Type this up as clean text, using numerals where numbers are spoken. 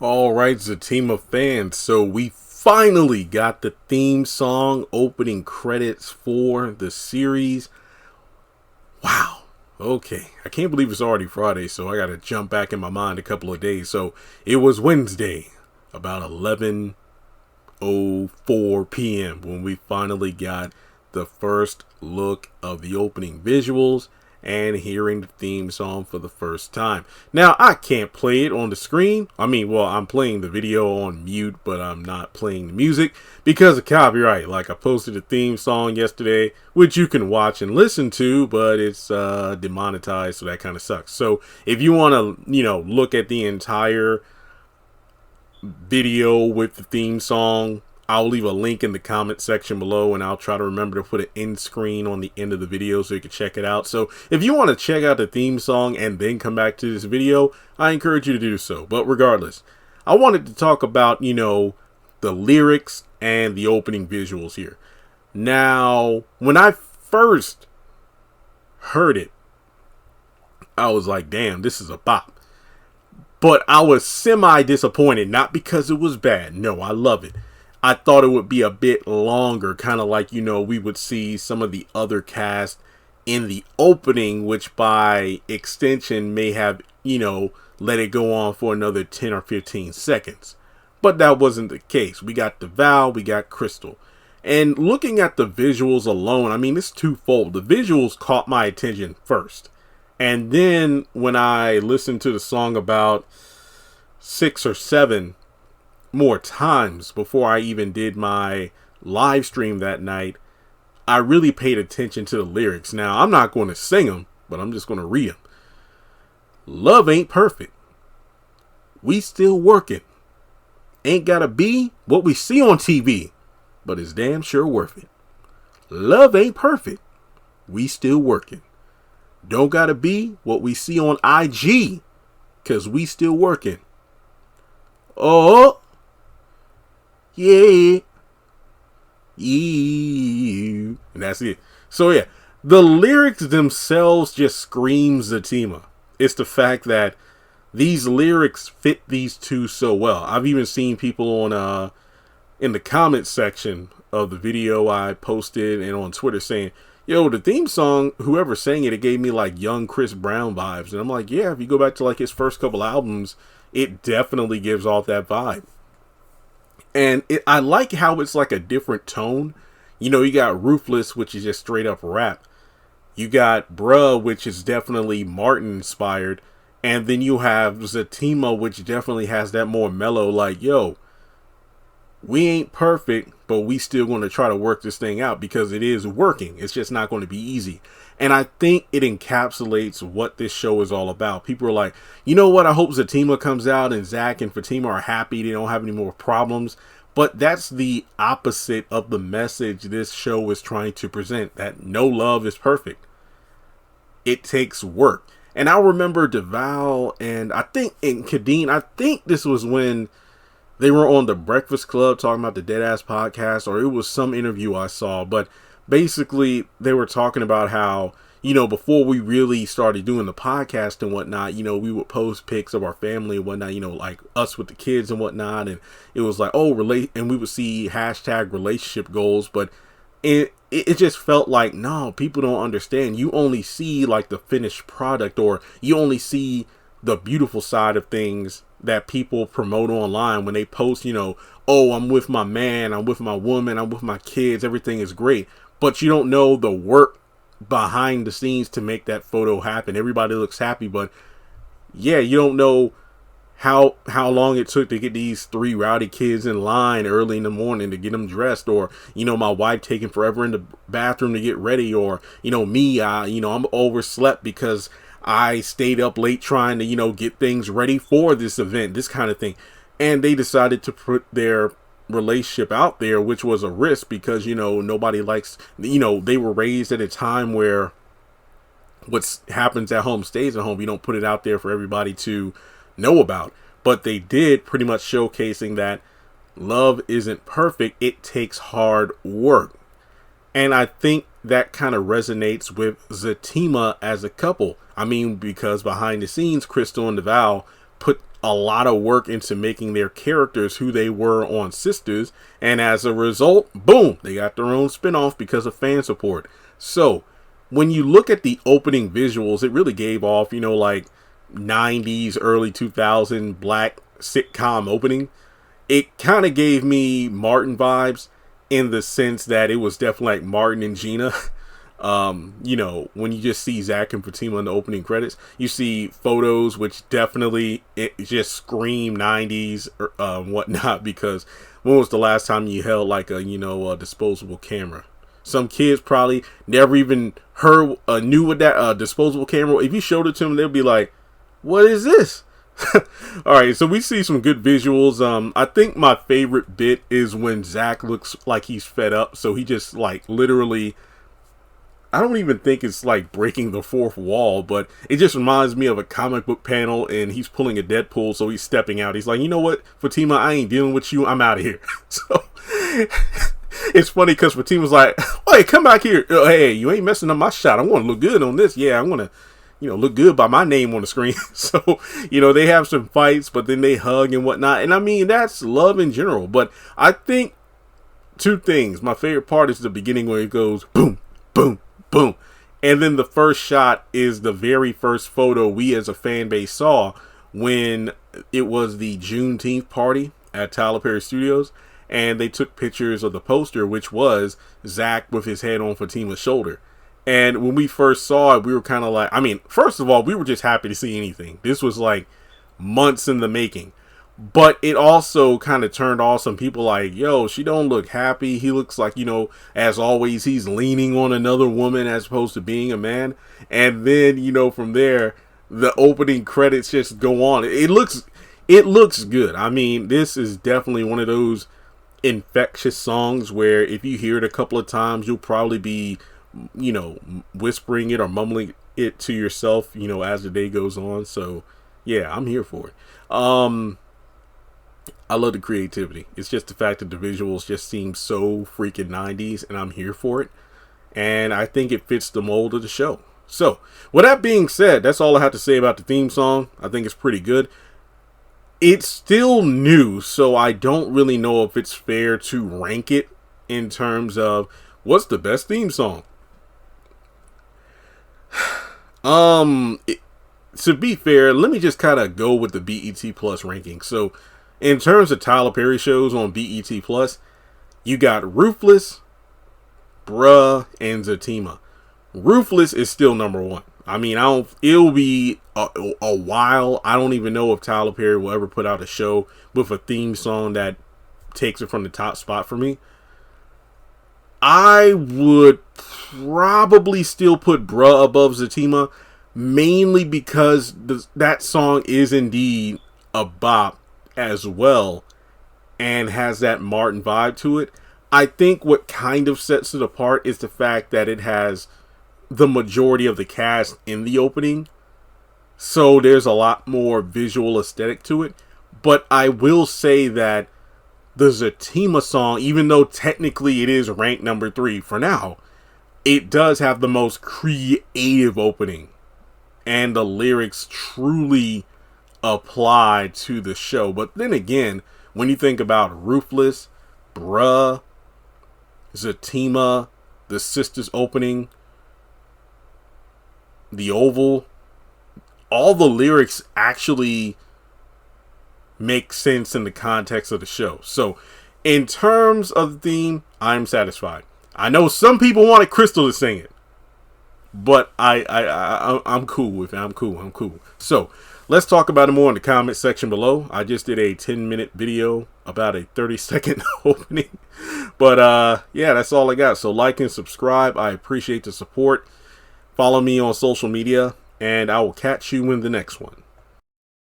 All right, Zatima fans, so we finally got the theme song opening credits for the series. Wow. Okay, I can't believe it's already Friday, so I gotta jump back in my mind a couple of days. So it was Wednesday, about 11:04 p.m. when we finally got the first look of the opening visuals and hearing the theme song for the first time. Now, I can't play it on the screen. I'm playing the video on mute, but I'm not playing the music because of copyright. Like, I posted a theme song yesterday, which you can watch and listen to, but it's demonetized, so that kind of sucks. So if you want to, look at the entire video with the theme song, I'll leave a link in the comment section below, and I'll try to remember to put it in screen on the end of the video so you can check it out. So if you want to check out the theme song and then come back to this video, I encourage you to do so. But regardless, I wanted to talk about, the lyrics and the opening visuals here. Now, when I first heard it, I was like, damn, this is a bop. But I was semi-disappointed, not because it was bad. No, I love it. I thought it would be a bit longer, kind of like, we would see some of the other cast in the opening, which by extension may have, let it go on for another 10 or 15 seconds. But that wasn't the case. We got DeVal, we got Crystal. And looking at the visuals alone, it's twofold. The visuals caught my attention first. And then when I listened to the song about 6 or 7 more times before I even did my live stream that night, I really paid attention to the lyrics. Now, I'm not going to sing them, but I'm just going to read them. Love ain't perfect. We still working. Ain't gotta be what we see on TV, but it's damn sure worth it. Love ain't perfect. We still working. Don't gotta be what we see on IG, cause we still working. Oh, yeah, and that's it. So yeah, the lyrics themselves just scream Zatima. It's the fact that these lyrics fit these two so well. I've even seen people on in the comments section of the video I posted and on Twitter saying, yo, the theme song, whoever sang it, it gave me like young Chris Brown vibes. And I'm like, yeah, if you go back to like his first couple albums, it definitely gives off that vibe. And I like how it's like a different tone. You got Ruthless, which is just straight up rap. You got Bruh, which is definitely Martin inspired. And then you have Zatima, which definitely has that more mellow, like, yo, we ain't perfect, but we still going to try to work this thing out because it is working. It's just not going to be easy. And I think it encapsulates what this show is all about. People are like, you know what? I hope Zatima comes out and Zach and Fatima are happy. They don't have any more problems. But that's the opposite of the message this show is trying to present, that no love is perfect. It takes work. And I remember DeVal and I think in Kadeen, I think this was when they were on the Breakfast Club talking about the Deadass podcast, or it was some interview I saw. But basically, they were talking about how, before we really started doing the podcast and whatnot, we would post pics of our family and whatnot, like us with the kids and whatnot. And it was like, and we would see hashtag relationship goals. But it just felt like, no, people don't understand. You only see like the finished product, or you only see the beautiful side of things that people promote online when they post, oh, I'm with my man, I'm with my woman, I'm with my kids, everything is great. But you don't know the work behind the scenes to make that photo happen. Everybody looks happy, but yeah, you don't know how long it took to get these 3 rowdy kids in line early in the morning to get them dressed, or my wife taking forever in the bathroom to get ready, or me, I'm overslept because I stayed up late trying to get things ready for this event, this kind of thing. And they decided to put their relationship out there, which was a risk because nobody likes, they were raised at a time where what happens at home stays at home. You don't put it out there for everybody to know about. But they did, pretty much showcasing that love isn't perfect, it takes hard work. And I think that kind of resonates with Zatima as a couple. Because behind the scenes, Crystal and DeVal put a lot of work into making their characters who they were on Sisters, and as a result, boom, they got their own spinoff because of fan support. So when you look at the opening visuals, it really gave off, like 90s, early 2000 black sitcom opening. It kind of gave me Martin vibes in the sense that it was definitely like Martin and Gina. When you just see Zach and Fatima in the opening credits, you see photos which definitely it just scream 90s or whatnot, because when was the last time you held like a disposable camera? Some kids probably never even knew what that disposable camera. If you showed it to them, they'll be like, "What is this?" All right, so we see some good visuals. I think my favorite bit is when Zach looks like he's fed up, so he just like literally, I don't even think it's like breaking the fourth wall, but it just reminds me of a comic book panel, and he's pulling a Deadpool, so he's stepping out. He's like, "You know what, Fatima, I ain't dealing with you. I'm out of here." So it's funny because Fatima's like, "Hey, come back here. Hey, you ain't messing up my shot. I want to look good on this. Yeah, I want to, look good by my name on the screen." So, they have some fights, but then they hug and whatnot. And I mean, that's love in general. But I think two things. My favorite part is the beginning where it goes boom, boom, boom. And then the first shot is the very first photo we as a fan base saw when it was the Juneteenth party at Tyler Perry Studios. And they took pictures of the poster, which was Zach with his head on Fatima's shoulder. And when we first saw it, we were kind of like, first of all, we were just happy to see anything. This was like months in the making. But it also kind of turned off some people like, "Yo, she don't look happy. He looks like, as always, he's leaning on another woman as opposed to being a man." And then, from there, the opening credits just go on. It looks good. I mean, this is definitely one of those infectious songs where if you hear it a couple of times, you'll probably be whispering it or mumbling it to yourself as the day goes on. So yeah, I'm here for it. I love the creativity. It's just the fact that the visuals just seem so freaking 90s, and I'm here for it, and I think it fits the mold of the show. So with that being said, that's all I have to say about the theme song. I think it's pretty good. It's still new, so I don't really know if it's fair to rank it in terms of what's the best theme song. To be fair, let me just kind of go with the BET Plus ranking. So in terms of Tyler Perry shows on BET Plus, you got Ruthless, Bruh, and Zatima. Ruthless is still number one. It'll be a while. I don't even know if Tyler Perry will ever put out a show with a theme song that takes it from the top spot for me. I would probably still put Bruh above Zatima, mainly because that song is indeed a bop as well and has that Martin vibe to it. I think what kind of sets it apart is the fact that it has the majority of the cast in the opening, so there's a lot more visual aesthetic to it. But I will say that the Zatima song, even though technically it is ranked number 3 for now, it does have the most creative opening, and the lyrics truly apply to the show. But then again, when you think about Ruthless, Bruh, Zatima, the Sistas opening, the Oval, all the lyrics actually make sense in the context of the show. So in terms of the theme, I'm satisfied. I know some people wanted Crystal to sing it, but I'm cool with it. I'm cool. So let's talk about it more in the comment section below. I just did a 10-minute video about a 30-second opening. But yeah, that's all I got. So like and subscribe. I appreciate the support. Follow me on social media, and I will catch you in the next one.